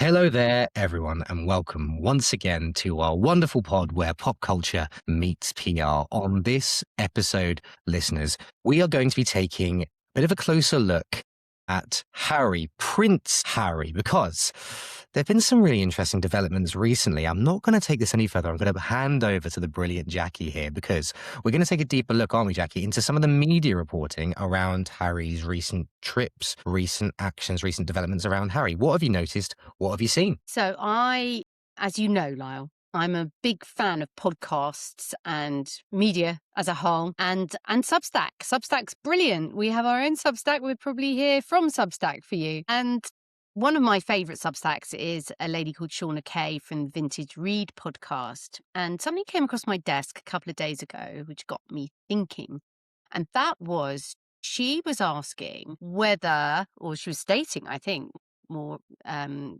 Hello there, everyone, and welcome once again to our wonderful pod where pop culture meets PR. On this episode, listeners, we are going to be taking a bit of a closer look at Harry, Prince Harry, because there have been some really interesting developments recently. I'm not going to take this any further. I'm going to hand over to the brilliant Jackie here because we're going to take a deeper look, aren't we, Jackie, into some of the media reporting around Harry's recent trips, recent actions, recent developments around Harry. What have you noticed? What have you seen? So as you know, Lyle, I'm a big fan of podcasts and media as a whole and Substack. Substack's brilliant. We have our own Substack. We'd probably hear from Substack for you. And one of my favourite Substacks is a lady called Shauna Kay from the Vintage Read podcast. And something came across my desk a couple of days ago, which got me thinking. And that was, she was asking whether, or she was stating, I think,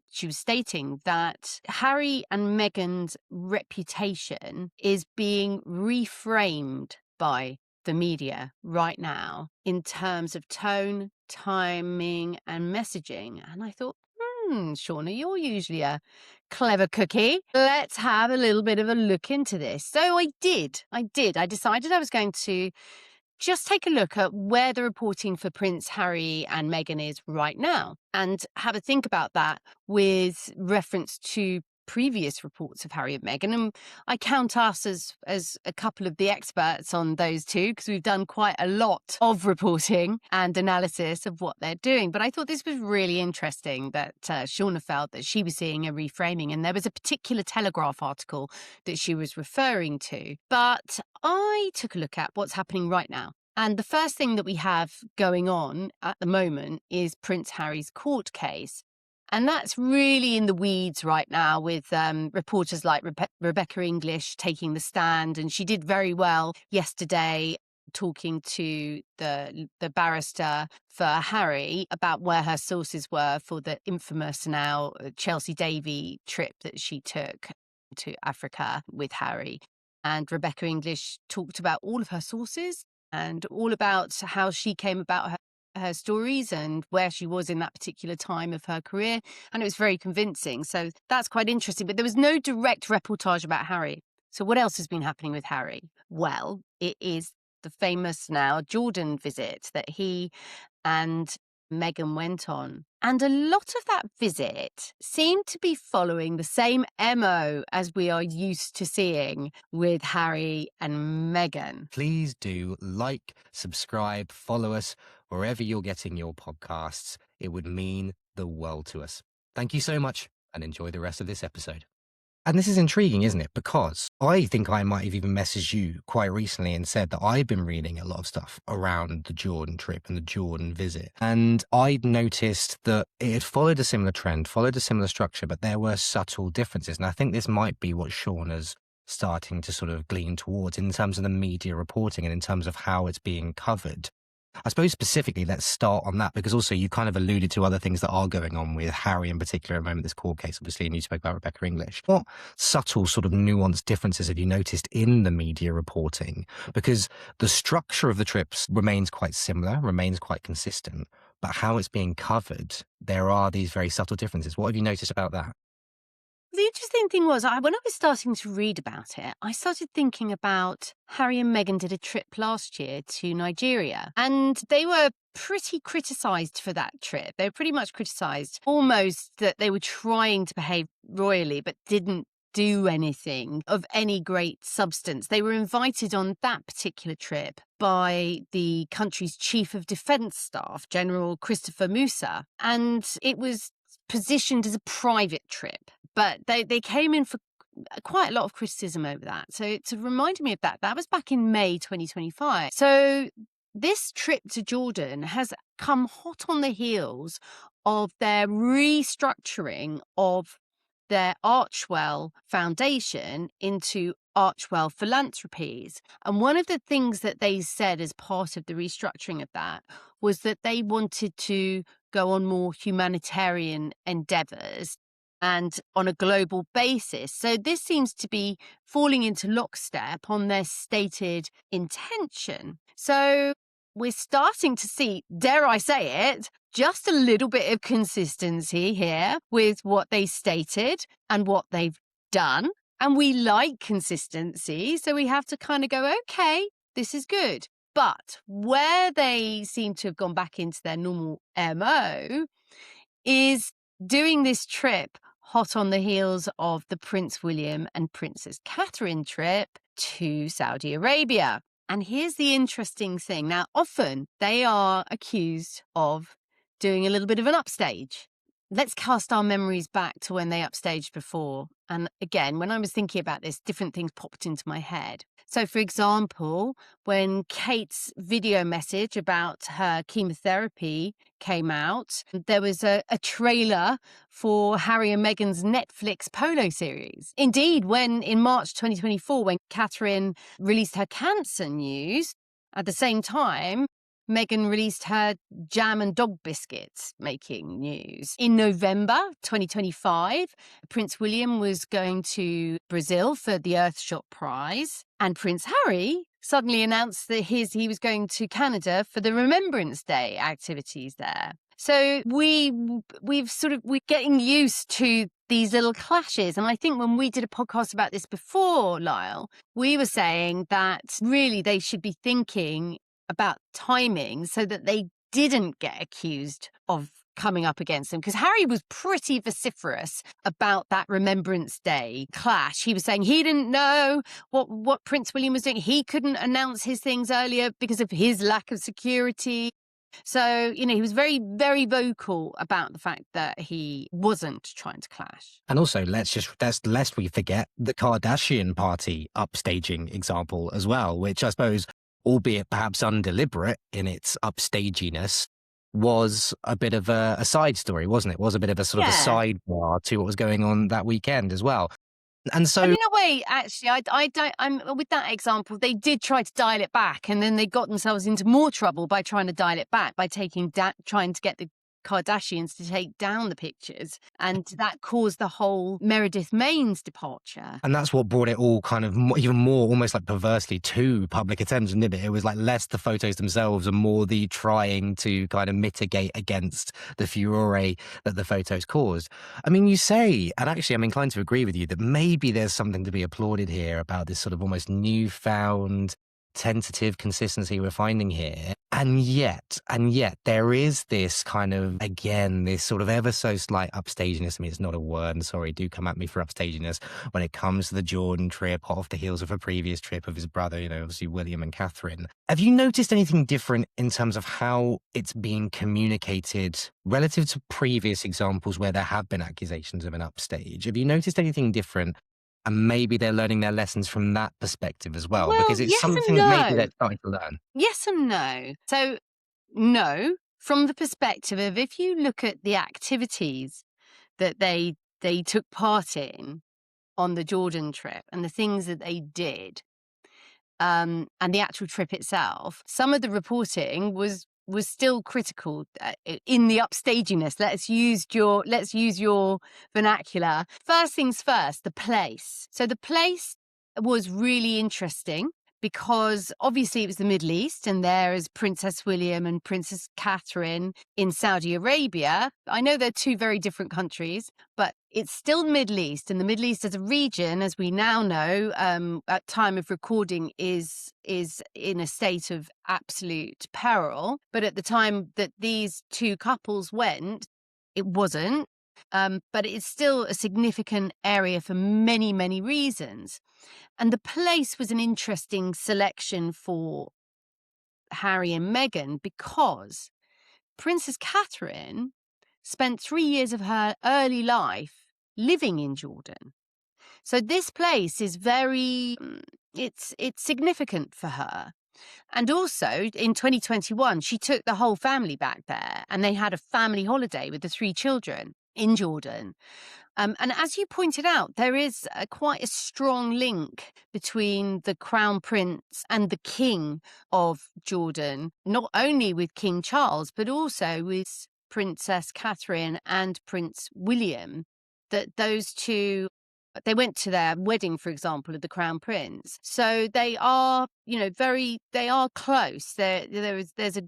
she was stating that Harry and Meghan's reputation is being reframed by the media right now in terms of tone, timing, and messaging. And I thought, Shauna, you're usually a clever cookie. Let's have a little bit of a look into this. So I did. I decided I was going to just take a look at where the reporting for Prince Harry and Meghan is right now and have a think about that with reference to previous reports of Harry and Meghan. And I count us as a couple of the experts on those two because we've done quite a lot of reporting and analysis of what they're doing. But I thought this was really interesting that Shauna felt that she was seeing a reframing, and there was a particular Telegraph article that she was referring to. But I took a look at what's happening right now. And the first thing that we have going on at the moment is Prince Harry's court case. And that's really in the weeds right now with reporters like Rebecca English taking the stand. And she did very well yesterday talking to the barrister for Harry about where her sources were for the infamous now Chelsea Davy trip that she took to Africa with Harry. And Rebecca English talked about all of her sources and all about how she came about her stories and where she was in that particular time of her career. And it was very convincing. So that's quite interesting. But there was no direct reportage about Harry. So what else has been happening with Harry? Well, it is the famous now Jordan visit that he and Meghan went on. And a lot of that visit seemed to be following the same MO as we are used to seeing with Harry and Meghan. Please do like, subscribe, follow us wherever you're getting your podcasts. It would mean the world to us. Thank you so much and enjoy the rest of this episode. And this is intriguing, isn't it? Because I think I might have even messaged you quite recently and said that I've been reading a lot of stuff around the Jordan trip and the Jordan visit. And I'd noticed that it had followed a similar trend, followed a similar structure, but there were subtle differences. And I think this might be what Shauna's starting to sort of glean towards in terms of the media reporting and in terms of how it's being covered. I suppose specifically, let's start on that, because also you kind of alluded to other things that are going on with Harry in particular at the moment, this court case, obviously, and you spoke about Rebecca English. What subtle sort of nuanced differences have you noticed in the media reporting? Because the structure of the trips remains quite similar, remains quite consistent, but how it's being covered, there are these very subtle differences. What have you noticed about that? The interesting thing was, when I was starting to read about it, I started thinking about Harry and Meghan did a trip last year to Nigeria, and they were pretty criticised for that trip. They were pretty much criticised, almost that they were trying to behave royally, but didn't do anything of any great substance. They were invited on that particular trip by the country's chief of defence staff, General Christopher Musa, and it was positioned as a private trip. But they came in for quite a lot of criticism over that. So it reminded me of that. That was back in May 2025. So this trip to Jordan has come hot on the heels of their restructuring of their Archwell Foundation into Archwell Philanthropies. And one of the things that they said as part of the restructuring of that was that they wanted to go on more humanitarian endeavours and on a global basis. So this seems to be falling into lockstep on their stated intention. So we're starting to see, dare I say it, just a little bit of consistency here with what they stated and what they've done. And we like consistency. So we have to kind of go, okay, this is good. But where they seem to have gone back into their normal MO is doing this trip hot on the heels of the Prince William and Princess Catherine trip to Saudi Arabia. And here's the interesting thing. Now, often they are accused of doing a little bit of an upstage. Let's cast our memories back to when they upstaged before. And again, when I was thinking about this, different things popped into my head. So, for example, when Kate's video message about her chemotherapy came out, there was a trailer for Harry and Meghan's Netflix polo series. Indeed, when in March 2024, when Catherine released her cancer news, at the same time, Meghan released her jam and dog biscuits making news. In November 2025, Prince William was going to Brazil for the Earthshot Prize, and Prince Harry suddenly announced that he was going to Canada for the Remembrance Day activities there. So we're getting used to these little clashes. And I think when we did a podcast about this before, Lyle, we were saying that really they should be thinking about timing so that they didn't get accused of coming up against him, because Harry was pretty vociferous about that Remembrance Day clash. He was saying he didn't know what Prince William was doing. He couldn't announce his things earlier because of his lack of security. So, he was very, very vocal about the fact that he wasn't trying to clash. And also, lest we forget the Kardashian party upstaging example as well, which I suppose, albeit perhaps undeliberate in its upstaginess, was a bit of a side story, wasn't it? Was a bit of a sort of a sidebar to what was going on that weekend as well. And so, in a way, actually, I'm with that example, they did try to dial it back, and then they got themselves into more trouble by trying to dial it back, by trying to get the Kardashians to take down the pictures, and that caused the whole Meredith Main's departure. And that's what brought it all kind of even more almost like perversely to public attention, didn't it? It was like less the photos themselves and more the trying to kind of mitigate against the furore that the photos caused. I mean, you say, and actually I'm inclined to agree with you, that maybe there's something to be applauded here about this sort of almost newfound tentative consistency we're finding here. And yet there is this kind of, again, this sort of ever so slight upstaginess. I mean, it's not a word, and sorry, do come at me for upstaginess, when it comes to the Jordan trip, hot off the heels of a previous trip of his brother, obviously William and Catherine. Have you noticed anything different in terms of how it's being communicated relative to previous examples where there have been accusations of an upstage? Have you noticed anything different? And maybe they're learning their lessons from that perspective as well, because it's yes something that maybe they're starting to learn. Yes and no. So, no, from the perspective of, if you look at the activities that they took part in on the Jordan trip and the things that they did, and the actual trip itself, some of the reporting was still critical in the upstaginess. Let's use your vernacular. First things first, the place. So the place was really interesting because obviously it was the Middle East, and there is Princess William and Princess Catherine in Saudi Arabia. I know they're two very different countries, but it's still the Middle East, and the Middle East as a region, as we now know, at time of recording, is in a state of absolute peril. But at the time that these two couples went, it wasn't. But it's still a significant area for many, many reasons. And the place was an interesting selection for Harry and Meghan because Princess Catherine spent 3 years of her early life living in Jordan. So this place is it's significant for her. And also in 2021, she took the whole family back there, and they had a family holiday with the 3 children in Jordan. And as you pointed out, there is quite a strong link between the Crown Prince and the King of Jordan, not only with King Charles, but also with Princess Catherine and Prince William, that those two, they went to their wedding, for example, of the Crown Prince. So they are, they are close. There's a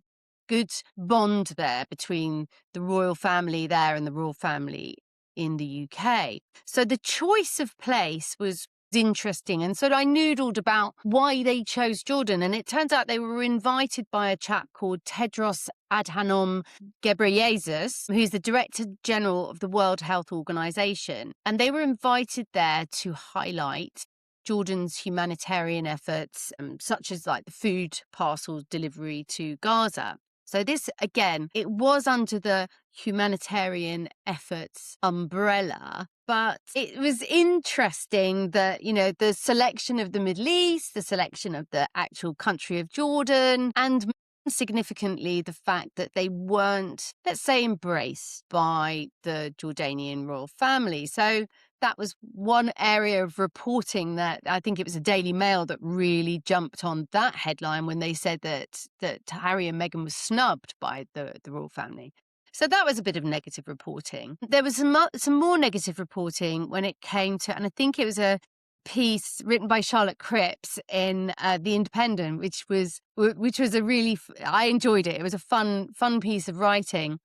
good bond there between the royal family there and the royal family in the UK. So the choice of place was interesting. And so I noodled about why they chose Jordan. And it turns out they were invited by a chap called Tedros Adhanom Ghebreyesus, who's the Director General of the World Health Organization. And they were invited there to highlight Jordan's humanitarian efforts, such as like the food parcel delivery to Gaza. So this, again, it was under the humanitarian efforts umbrella, but it was interesting that, the selection of the Middle East, the selection of the actual country of Jordan, and significantly the fact that they weren't, let's say, embraced by the Jordanian royal family. So that was one area of reporting that I think it was a Daily Mail that really jumped on that headline when they said that Harry and Meghan was snubbed by the royal family. So that was a bit of negative reporting. There was some more negative reporting when it came to, and I think it was a piece written by Charlotte Cripps in The Independent, which was a really, I enjoyed it. It was a fun piece of writing.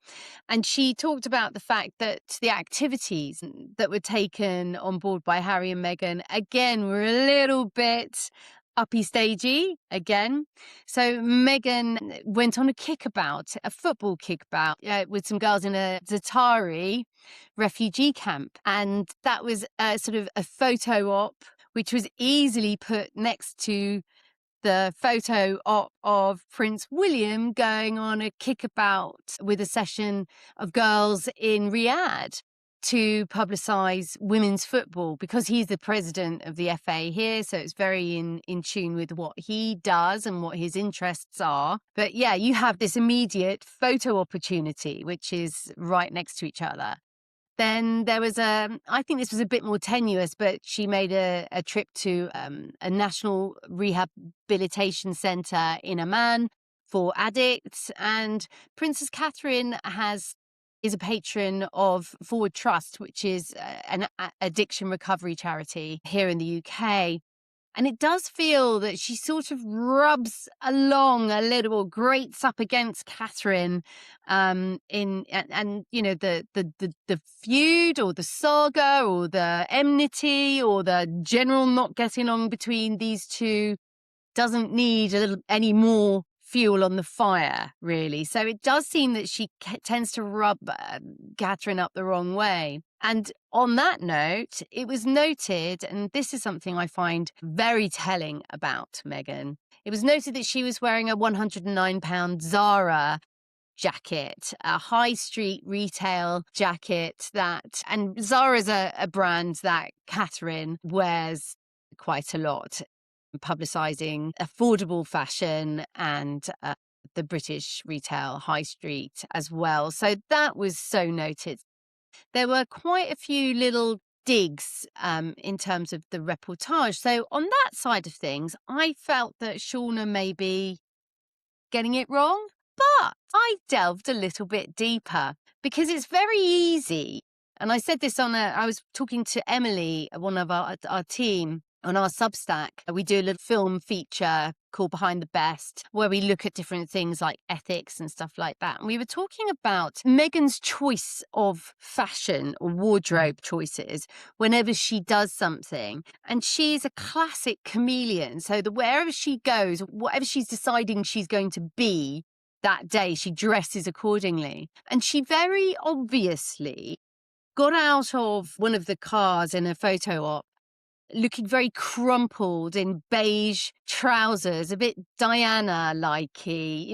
And she talked about the fact that the activities that were taken on board by Harry and Meghan, again, were a little bit uppy stagey again. So Meghan went on a football kickabout with some girls in a Za'atari refugee camp. And that was sort of a photo op, which was easily put next to the photo op of Prince William going on a kickabout with a session of girls in Riyadh to publicise women's football, because he's the president of the FA here, so it's very in tune with what he does and what his interests are. But yeah, you have this immediate photo opportunity, which is right next to each other. Then there was I think this was a bit more tenuous, but she made a trip to a national rehabilitation centre in Amman for addicts. And Princess Catherine is a patron of Forward Trust, which is an addiction recovery charity here in the UK. And it does feel that she sort of rubs along a little, grates up against Catherine, the feud or the saga or the enmity or the general not getting on between these two doesn't need any more fuel on the fire, really. So it does seem that she tends to rub Catherine up the wrong way. And on that note, it was noted, and this is something I find very telling about Meghan, it was noted that she was wearing a £109 Zara jacket, a high street retail jacket and Zara's a brand that Catherine wears quite a lot, publicising affordable fashion and the British retail high street as well. So that was so noted. There were quite a few little digs in terms of the reportage. So on that side of things, I felt that Shauna may be getting it wrong, but I delved a little bit deeper because it's very easy. And I said this I was talking to Emily, one of our team, on our Substack. We do a little film feature called Behind the Best, where we look at different things like ethics and stuff like that. And we were talking about Meghan's choice of fashion or wardrobe choices whenever she does something. And she's a classic chameleon. So wherever she goes, whatever she's deciding she's going to be that day, she dresses accordingly. And she very obviously got out of one of the cars in a photo op looking very crumpled in beige trousers, a bit Diana-likey,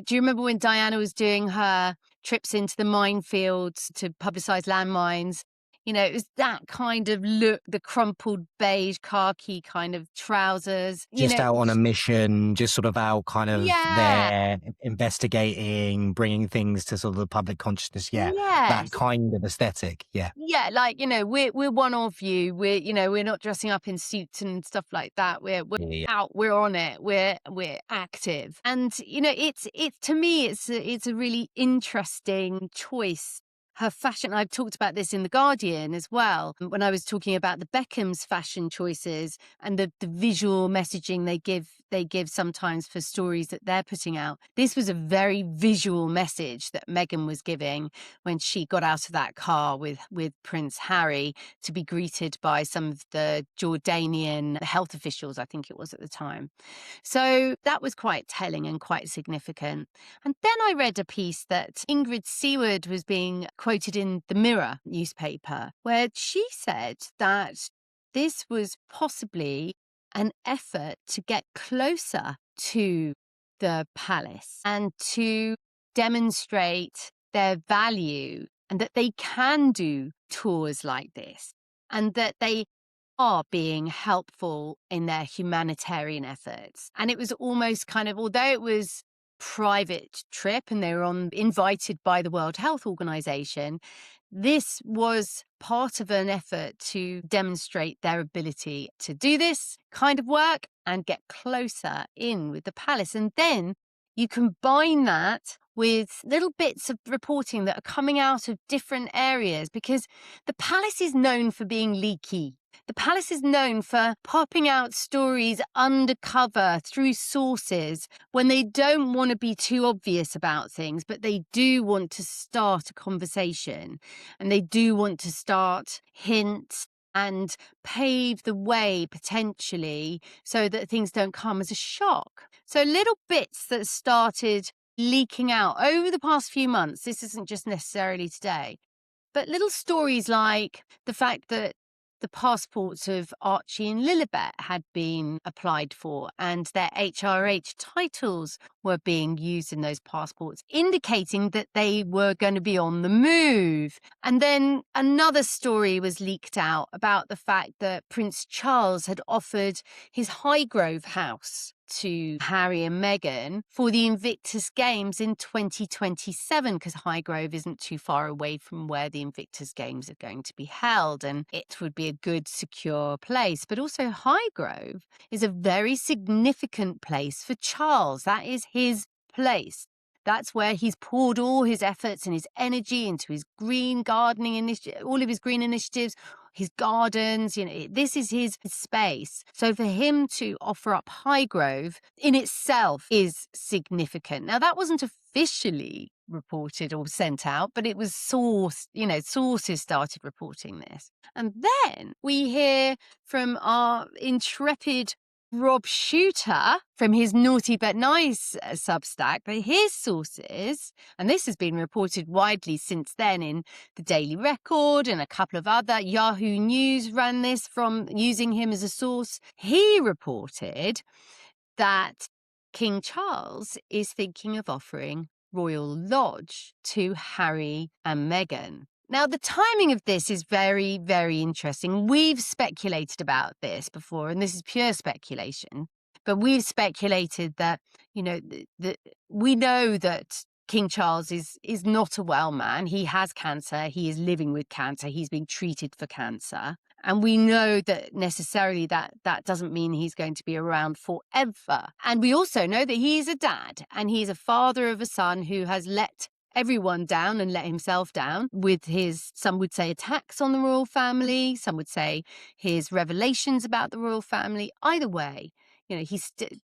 do you remember when Diana was doing her trips into the minefields to publicise landmines? It was that kind of look, the crumpled beige khaki kind of trousers. Just out on a mission, just sort of out kind of there investigating, bringing things to sort of the public consciousness. Yeah, that kind of aesthetic. Yeah. Yeah, we're one of you. We're not dressing up in suits and stuff like that. We're out, we're on it, we're active. And it's to me it's a really interesting choice. her fashion. I've talked about this in The Guardian as well, when I was talking about the Beckham's fashion choices and the visual messaging they give sometimes for stories that they're putting out. This was a very visual message that Meghan was giving when she got out of that car with Prince Harry to be greeted by some of the Jordanian health officials, I think it was at the time. So that was quite telling and quite significant. And then I read a piece that Ingrid Seward was being quoted in the Mirror newspaper, where she said that this was possibly an effort to get closer to the palace and to demonstrate their value and that they can do tours like this and that they are being helpful in their humanitarian efforts. And it was almost kind of, although it was private trip and they were invited by the World Health Organization, this was part of an effort to demonstrate their ability to do this kind of work and get closer in with the palace. And then you combine that with little bits of reporting that are coming out of different areas, because the palace is known for being leaky. The palace is known for popping out stories undercover through sources when they don't want to be too obvious about things, but they do want to start a conversation and they do want to start hints and pave the way potentially so that things don't come as a shock. So little bits that started leaking out over the past few months, this isn't just necessarily today, but little stories like the fact that the passports of Archie and Lilibet had been applied for and their HRH titles were being used in those passports, indicating that they were going to be on the move. And then another story was leaked out about the fact that Prince Charles had offered his Highgrove house to Harry and Meghan for the Invictus Games in 2027, because Highgrove isn't too far away from where the Invictus Games are going to be held, and it would be a good, secure place. But also Highgrove is a very significant place for Charles. That is his place. That's where he's poured all his efforts and his energy into his green gardening initiative, all of his green initiatives, his gardens, this is his space. So for him to offer up Highgrove in itself is significant. Now, that wasn't officially reported or sent out, but it was sources started reporting this. And then we hear from our intrepid Rob Shooter from his Naughty But Nice Substack, but his sources, and this has been reported widely since then in the Daily Record and a couple of other, Yahoo News ran this from using him as a source. He reported that King Charles is thinking of offering Royal Lodge to Harry and Meghan. Now, the timing of this is very, very interesting. We've speculated about this before, and this is pure speculation, but we've speculated that, we know that King Charles is not a well man. He has cancer. He is living with cancer. He's being treated for cancer. And we know that necessarily that doesn't mean he's going to be around forever. And we also know that he's a dad and he's a father of a son who has let everyone down and let himself down with his, some would say, attacks on the royal family. Some would say his revelations about the royal family. Either way,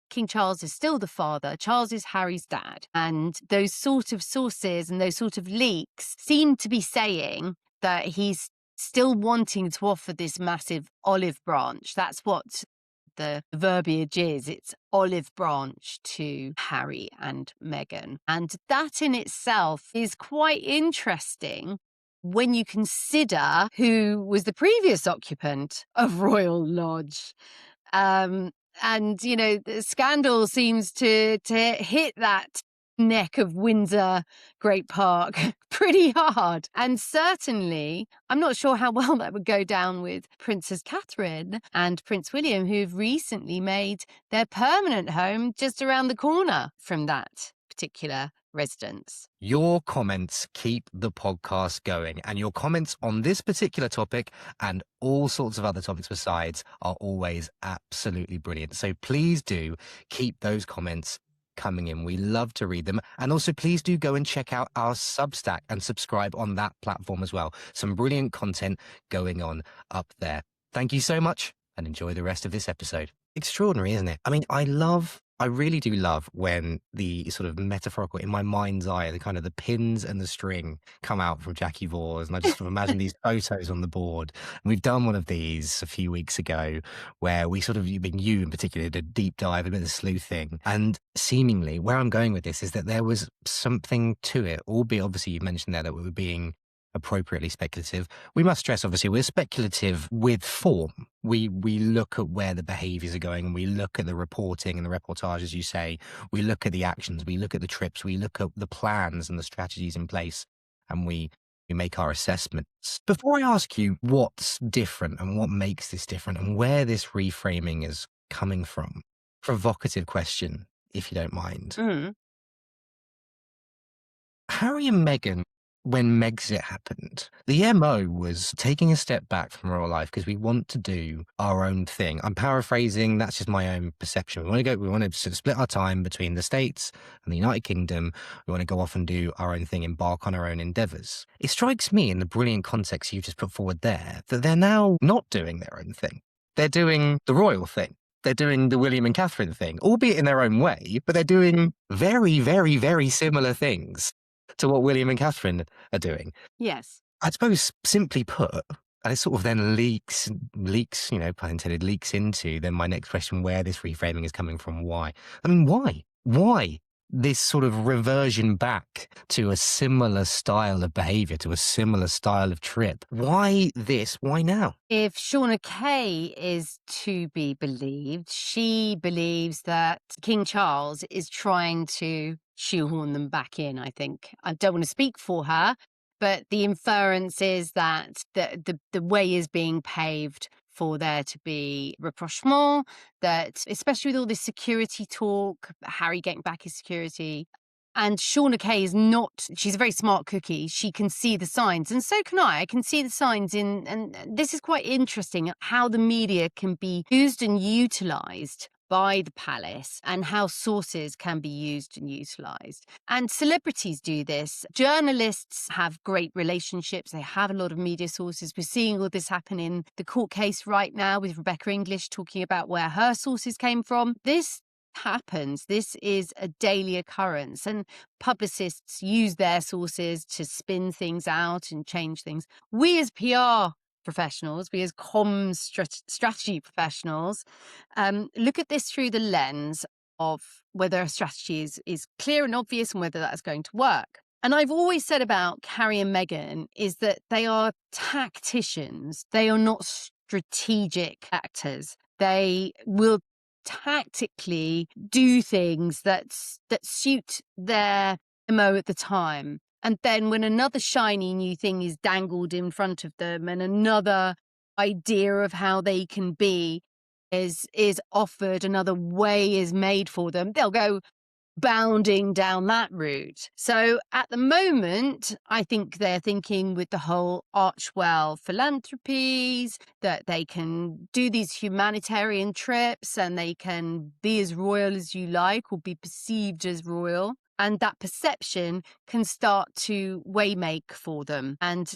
King Charles is still the father. Charles is Harry's dad. And those sort of sources and those sort of leaks seem to be saying that he's still wanting to offer this massive olive branch. That's what the verbiage is. It's olive branch to Harry and Meghan. And that in itself is quite interesting when you consider who was the previous occupant of Royal Lodge. And, the scandal seems to hit that neck of Windsor Great Park pretty hard. And certainly, I'm not sure how well that would go down with Princess Catherine and Prince William, who've recently made their permanent home just around the corner from that particular residence. Your comments keep the podcast going, and your comments on this particular topic and all sorts of other topics besides are always absolutely brilliant. So please do keep those comments coming in. We love to read them. And also, please do go and check out our Substack and subscribe on that platform as well. Some brilliant content going on up there. Thank you so much and enjoy the rest of this episode. Extraordinary, isn't it? I mean, I really do love when the sort of metaphorical, in my mind's eye, the kind of the pins and the string come out from Jackie Vors. And I just sort of imagine these photos on the board. And we've done one of these a few weeks ago where we sort of, you in particular, did a deep dive, a bit of sleuthing. And seemingly, where I'm going with this is that there was something to it, albeit obviously you mentioned there that we were being appropriately speculative. We must stress, obviously, we're speculative with form. We look at where the behaviors are going, and we look at the reporting and the reportage, as you say. We look at the actions, we look at the trips, we look at the plans and the strategies in place, and we make our assessments. Before I ask you what's different and what makes this different and where this reframing is coming from, provocative question, if you don't mind. Harry and Meghan, when Megxit happened, the MO was taking a step back from real life because we want to do our own thing. I'm paraphrasing, that's just my own perception. We want to sort of split our time between the States and the United Kingdom. We want to go off and do our own thing, embark on our own endeavors. It strikes me in the brilliant context you just put forward there that they're now not doing their own thing. They're doing the royal thing. They're doing the William and Catherine thing, albeit in their own way, but they're doing very, very, very similar things to what William and Catherine are doing. Yes. I suppose, simply put, and it sort of then leaks, pun intended, leaks into then my next question, where this reframing is coming from. Why? I mean, why? Why this sort of reversion back to a similar style of behavior, to a similar style of trip? Why this? Why now? If Shauna Kay is to be believed, she believes that King Charles is trying to shoehorn them back in, I think. I don't want to speak for her, but the inference is that the way is being paved for there to be rapprochement, that especially with all this security talk, Harry getting back his security. And Shauna Kay is not, she's a very smart cookie. She can see the signs. And so can I. I can see the signs and this is quite interesting, how the media can be used and utilized by the palace and how sources can be used and utilized. And celebrities do this. Journalists have great relationships. They have a lot of media sources. We're seeing all this happen in the court case right now with Rebecca English talking about where her sources came from. This happens. This is a daily occurrence, and publicists use their sources to spin things out and change things. We as PR professionals, we as comms strategy professionals, look at this through the lens of whether a strategy is clear and obvious and whether that's going to work. And I've always said about Harry and Meghan is that they are tacticians. They are not strategic actors. They will tactically do things that suit their MO at the time. And then when another shiny new thing is dangled in front of them and another idea of how they can be is offered, another way is made for them, they'll go bounding down that route. So at the moment, I think they're thinking with the whole Archwell philanthropies that they can do these humanitarian trips and they can be as royal as you like or be perceived as royal. And that perception can start to waymake for them and,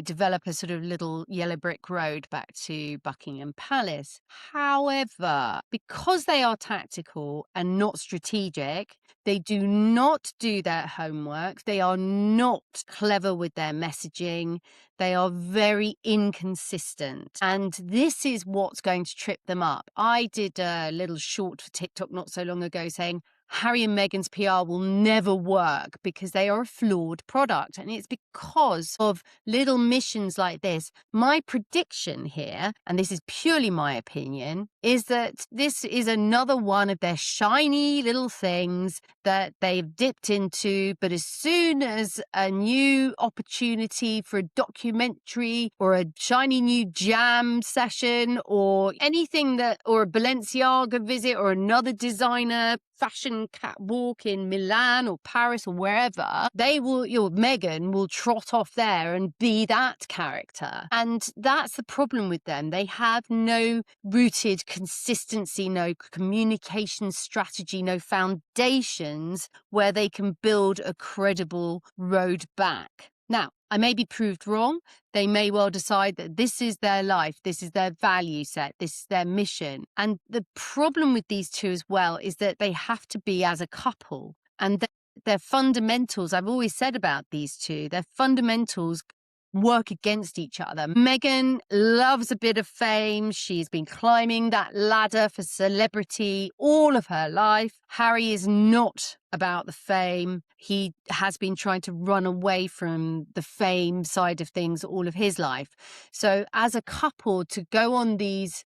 develop a sort of little yellow brick road back to Buckingham Palace. However, because they are tactical and not strategic, they do not do their homework. They are not clever with their messaging. They are very inconsistent. And this is what's going to trip them up. I did a little short for TikTok not so long ago saying, Harry and Meghan's PR will never work because they are a flawed product. And it's because of little missions like this. My prediction here, and this is purely my opinion, is that this is another one of their shiny little things that they've dipped into. But as soon as a new opportunity for a documentary or a shiny new jam session or anything or a Balenciaga visit or another designer fashion morning catwalk in Milan or Paris or wherever, Meghan will trot off there and be that character. And that's the problem with them. They have no rooted consistency, no communication strategy, no foundations where they can build a credible road back. Now, I may be proved wrong. They may well decide that this is their life, this is their value set, this is their mission. And the problem with these two as well is that they have to be as a couple. And their fundamentals, I've always said about these two, their fundamentals work against each other. Meghan loves a bit of fame. She's been climbing that ladder for celebrity all of her life. Harry is not about the fame. He has been trying to run away from the fame side of things all of his life. So as a couple, to go on these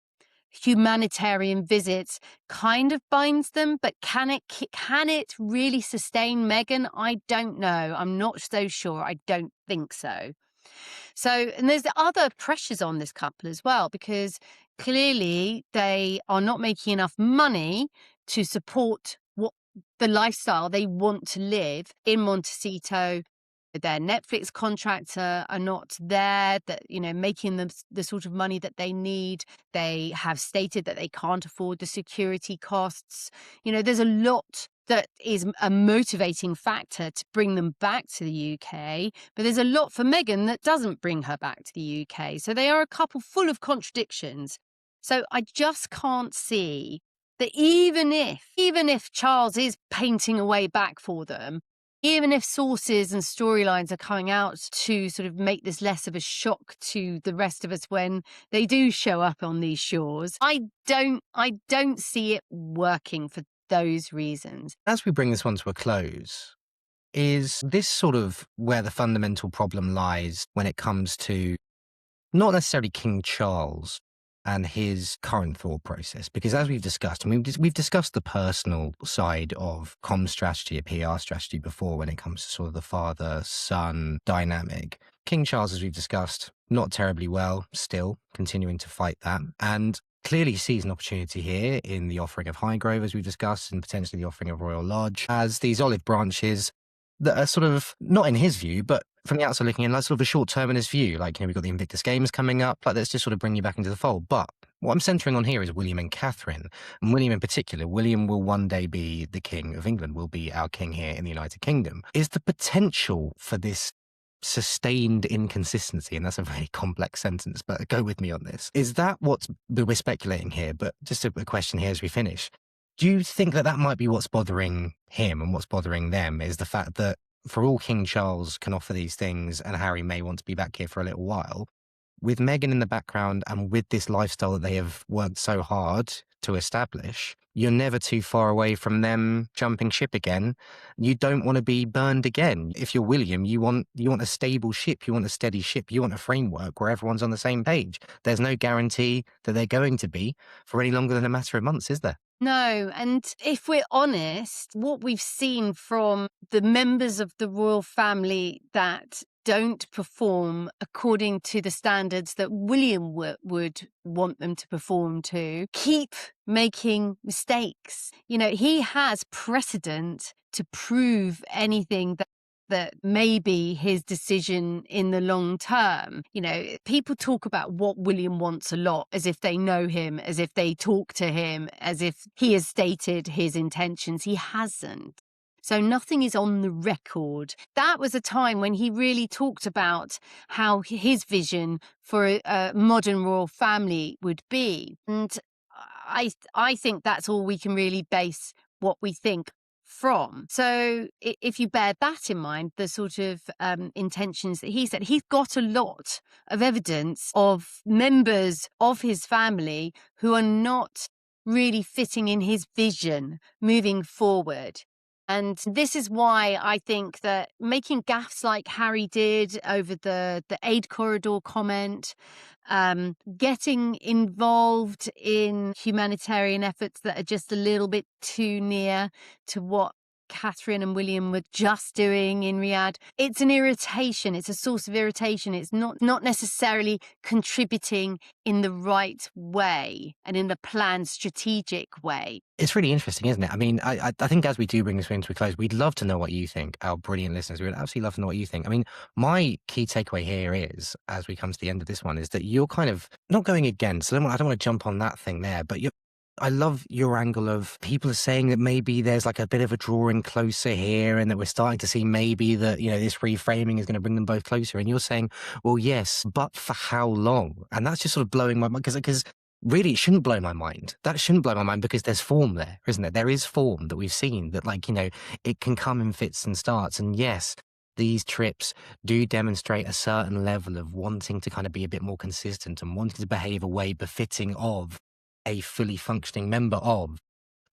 humanitarian visits kind of binds them, but can it really sustain Meghan? I don't know. I'm not so sure. I don't think so. So, and there's other pressures on this couple as well, because clearly they are not making enough money to support what the lifestyle they want to live in Montecito. Their Netflix contracts are not there, that, making them the sort of money that they need. They have stated that they can't afford the security costs. There's a lot that is a motivating factor to bring them back to the UK, but there's a lot for Meghan that doesn't bring her back to the UK. So they are a couple full of contradictions. So I just can't see that even if Charles is painting a way back for them, even if sources and storylines are coming out to sort of make this less of a shock to the rest of us when they do show up on these shores, I don't see it working for those reasons. As we bring this one to a close, is this sort of where the fundamental problem lies when it comes to not necessarily King Charles and his current thought process? Because as we've discussed, and we've discussed the personal side of comm strategy, a PR strategy before when it comes to sort of the father-son dynamic. King Charles, as we've discussed, not terribly well, still continuing to fight that, and clearly sees an opportunity here in the offering of Highgrove, as we've discussed, and potentially the offering of Royal Lodge, as these olive branches that are sort of, not in his view, but from the outside looking in, like sort of a short-terminist view. Like, we've got the Invictus Games coming up, like, let's just sort of bring you back into the fold. But what I'm centering on here is William and Catherine, and William in particular. William will one day be the King of England, will be our king here in the United Kingdom. Is the potential for this sustained inconsistency, and that's a very complex sentence, but go with me on this, is that what we're speculating here? But just a question here as we finish. Do you think that might be what's bothering him and what's bothering them, is the fact that for all King Charles can offer these things and Harry may want to be back here for a little while, with Meghan in the background and with this lifestyle that they have worked so hard to establish, you're never too far away from them jumping ship again. You don't want to be burned again. If you're William, you want a stable ship, you want a steady ship, you want a framework where everyone's on the same page. There's no guarantee that they're going to be for any longer than a matter of months, is there? No, and if we're honest, what we've seen from the members of the royal family that don't perform according to the standards that William would want them to perform to, keep making mistakes. He has precedent to prove anything that may be his decision in the long term. People talk about what William wants a lot, as if they know him, as if they talk to him, as if he has stated his intentions. He hasn't. So nothing is on the record. That was a time when he really talked about how his vision for a modern royal family would be. And I think that's all we can really base what we think from. So if you bear that in mind, the sort of intentions that he said, he's got a lot of evidence of members of his family who are not really fitting in his vision moving forward. And this is why I think that making gaffes like Harry did over the aid corridor comment, getting involved in humanitarian efforts that are just a little bit too near to what Catherine and William were just doing in Riyadh. It's an irritation. It's a source of irritation. It's not necessarily contributing in the right way and in the planned strategic way. It's really interesting, isn't it? I mean, I think as we do bring this into a close, we'd love to know what you think, our brilliant listeners. We would absolutely love to know what you think. I mean, my key takeaway here is, as we come to the end of this one, is that you're kind of not going against. I don't want to jump on that thing there, but I love your angle of people are saying that maybe there's like a bit of a drawing closer here, and that we're starting to see maybe that, this reframing is going to bring them both closer. And you're saying, well, yes, but for how long? And that's just sort of blowing my mind because really, it shouldn't blow my mind. That shouldn't blow my mind because there's form there, isn't there? There is form that we've seen that, it can come in fits and starts. And yes, these trips do demonstrate a certain level of wanting to kind of be a bit more consistent and wanting to behave a way befitting of a fully functioning member of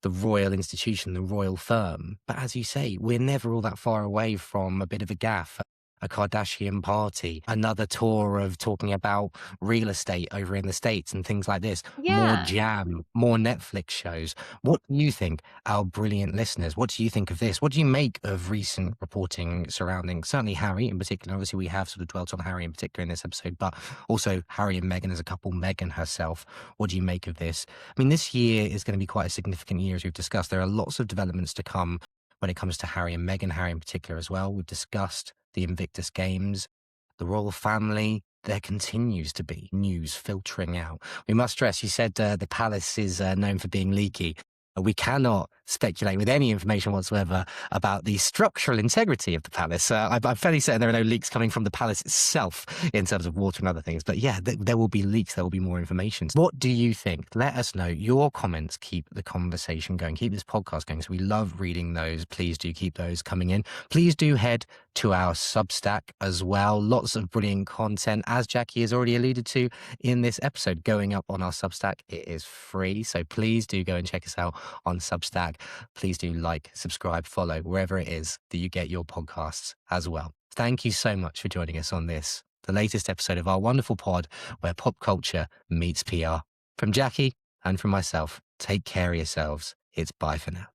the royal institution, the royal firm. But as you say, we're never all that far away from a bit of a gaffe, a Kardashian party, another tour of talking about real estate over in the States and things like this, more Yeah. jam, more Netflix shows. What do you think, our brilliant listeners? What do you think of this? What do you make of recent reporting surrounding certainly Harry in particular? Obviously, we have sort of dwelt on Harry in particular in this episode, but also Harry and Meghan as a couple, Meghan herself. What do you make of this? I mean, this year is going to be quite a significant year, as we've discussed. There are lots of developments to come when it comes to Harry and Meghan, Harry in particular as well. We've discussed the Invictus Games, the royal family. There continues to be news filtering out. We must stress, you said the palace is known for being leaky. We cannot speculate with any information whatsoever about the structural integrity of the palace. I'm fairly certain there are no leaks coming from the palace itself in terms of water and other things. But yeah, there will be leaks. There will be more information. What do you think? Let us know. Your comments keep the conversation going. Keep this podcast going. So we love reading those. Please do keep those coming in. Please do head to our Substack as well. Lots of brilliant content, as Jackie has already alluded to in this episode, going up on our Substack. It is free. So please do go and check us out on Substack. Please do like, subscribe, follow, wherever it is that you get your podcasts as well. Thank you so much for joining us on this, the latest episode of our wonderful pod where pop culture meets PR. From Jackie and from myself, take care of yourselves. It's bye for now.